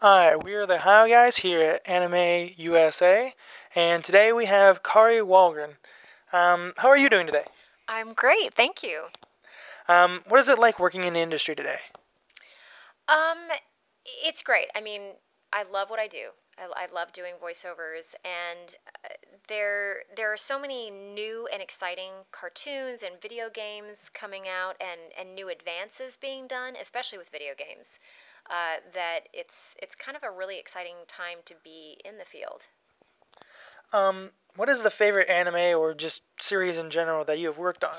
Alright, we are the How Guys here at Anime USA, and today we have Kari Wahlgren. How are you doing today? I'm great, thank you. What is it like working in the industry today? Um, it's great. I mean, I love what I do. I love doing voiceovers, and there are so many new and exciting cartoons and video games coming out, and new advances being done, especially with video games. That it's kind of a really exciting time to be in the field. What is the favorite anime or just series in general that you have worked on?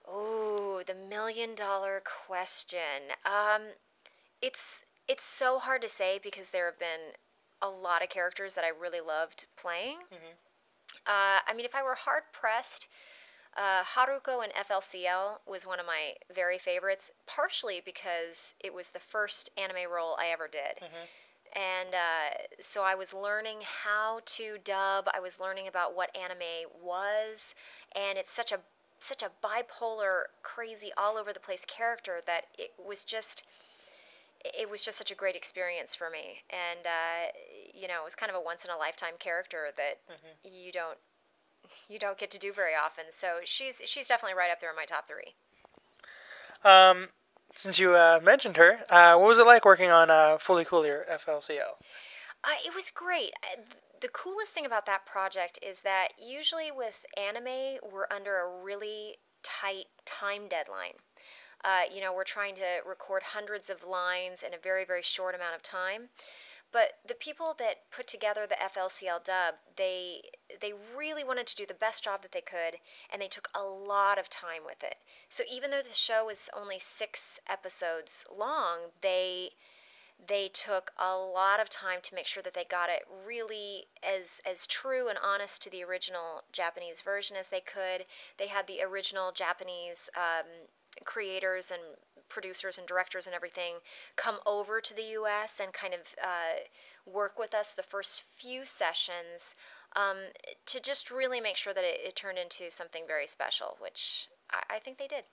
Oh, the $1 million question. It's so hard to say because there have been a lot of characters that I really loved playing. I mean, if I were hard pressed, Haruko and FLCL was one of my very favorites, partially because it was the first anime role I ever did. And so I was learning how to dub. I was learning about what anime was, and it's such a bipolar, crazy, all over the place character that it was just such a great experience for me. And it was kind of a once in a lifetime character that you don't get to do very often. So she's definitely right up there in my top three. Since you mentioned her, what was it like working on Fully Cool or FLCL? It was great. The coolest thing about that project is that usually with anime, we're under a really tight time deadline. We're trying to record hundreds of lines in a very, very short amount of time. But the people that put together the FLCL dub, they really wanted to do the best job that they could, and they took a lot of time with it. So even though the show is only 6 episodes long, they took a lot of time to make sure that they got it really as true and honest to the original Japanese version as they could. They had the original Japanese creators and producers and directors and everything come over to the U.S. and kind of work with us the first few sessions to just really make sure that it turned into something very special, which I think they did.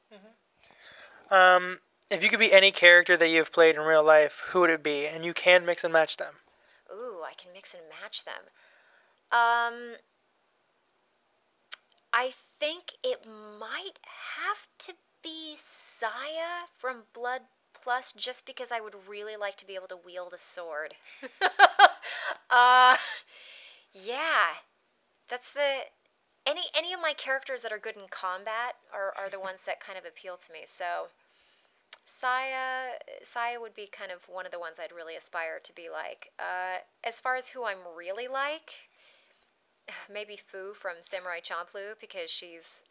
If you could be any character that you've played in real life, who would it be? And you can mix and match them. Ooh, I can mix and match them. Um, I think it might have to be Saya from Blood Plus, just because I would really like to be able to wield a sword. uh, yeah, that's the any of my characters that are good in combat are the ones that kind of appeal to me. So Saya would be kind of one of the ones I'd really aspire to be like. As far as who I'm really like, maybe Fu from Samurai Champloo, because she's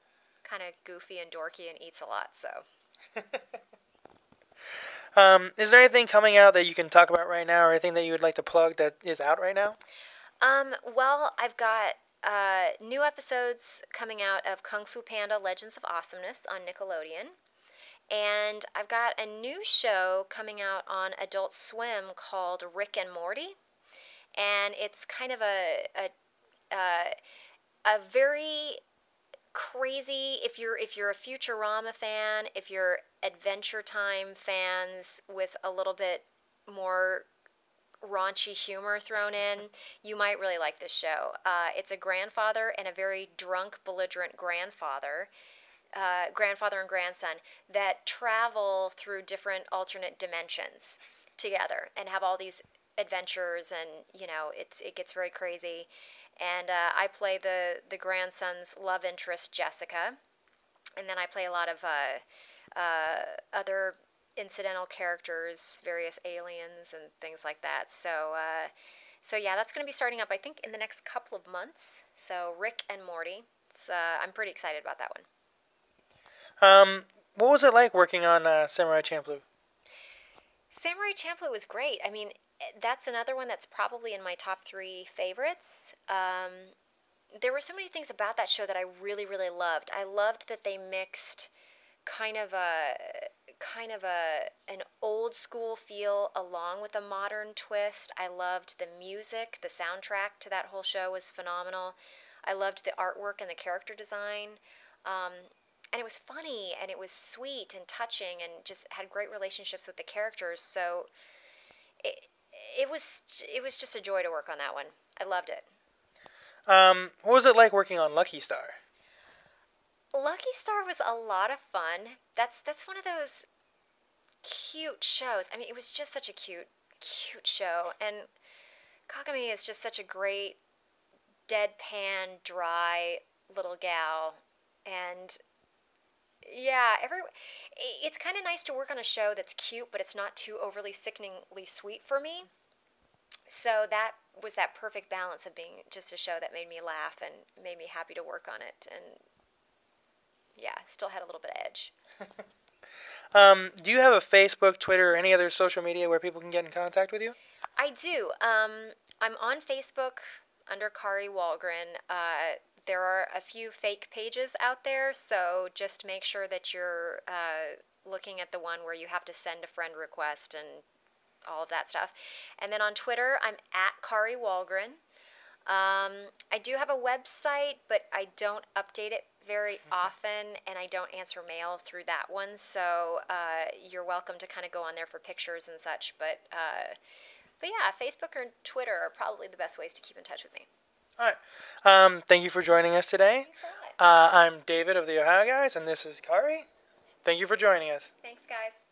kind of goofy and dorky and eats a lot. So Is there anything coming out that you can talk about right now, or anything that you would like to plug that is out right now? well, I've got new episodes coming out of Kung Fu Panda Legends of Awesomeness on Nickelodeon. And I've got a new show coming out on Adult Swim called Rick and Morty. And it's kind of a very crazy, if you're a Futurama fan, if you're Adventure Time fans with a little bit more raunchy humor thrown in, you might really like this show. It's a grandfather and a very drunk, belligerent grandfather and grandson that travel through different alternate dimensions together and have all these adventures, and it gets very crazy. And I play the grandson's love interest, Jessica, and then I play a lot of other incidental characters, various aliens and things like that. So yeah, that's going to be starting up, I think, in the next couple of months. So Rick and Morty. I'm pretty excited about that one. What was it like working on Samurai Champloo? Samurai Champloo was great. I mean, that's another one that's probably in my top three favorites. There were so many things about that show that I really, really loved. I loved that they mixed an old school feel along with a modern twist. I loved the music. The soundtrack to that whole show was phenomenal. I loved the artwork and the character design. And it was funny, and it was sweet and touching, and just had great relationships with the characters. So it was just a joy to work on that one. I loved it. What was it like working on Lucky Star? Lucky Star was a lot of fun. That's one of those cute shows. I mean, it was just such a cute show, and Kagami is just such a great deadpan, dry little gal, and yeah, it's kind of nice to work on a show that's cute, but it's not too overly sickeningly sweet for me. So that was that perfect balance of being just a show that made me laugh and made me happy to work on it, and yeah, still had a little bit of edge. Do you have a Facebook, Twitter, or any other social media where people can get in contact with you? I do. I'm on Facebook under Kari Wahlgren. There are a few fake pages out there, so just make sure that you're looking at the one where you have to send a friend request and all of that stuff. And then on Twitter, I'm at Kari Wahlgren. I do have a website, but I don't update it very often, and I don't answer mail through that one. So you're welcome to kind of go on there for pictures and such. But yeah, Facebook or Twitter are probably the best ways to keep in touch with me. All right. Thank you for joining us today. Thanks a lot. I'm David of the Ohio Guys, and this is Kari. Thank you for joining us. Thanks, guys.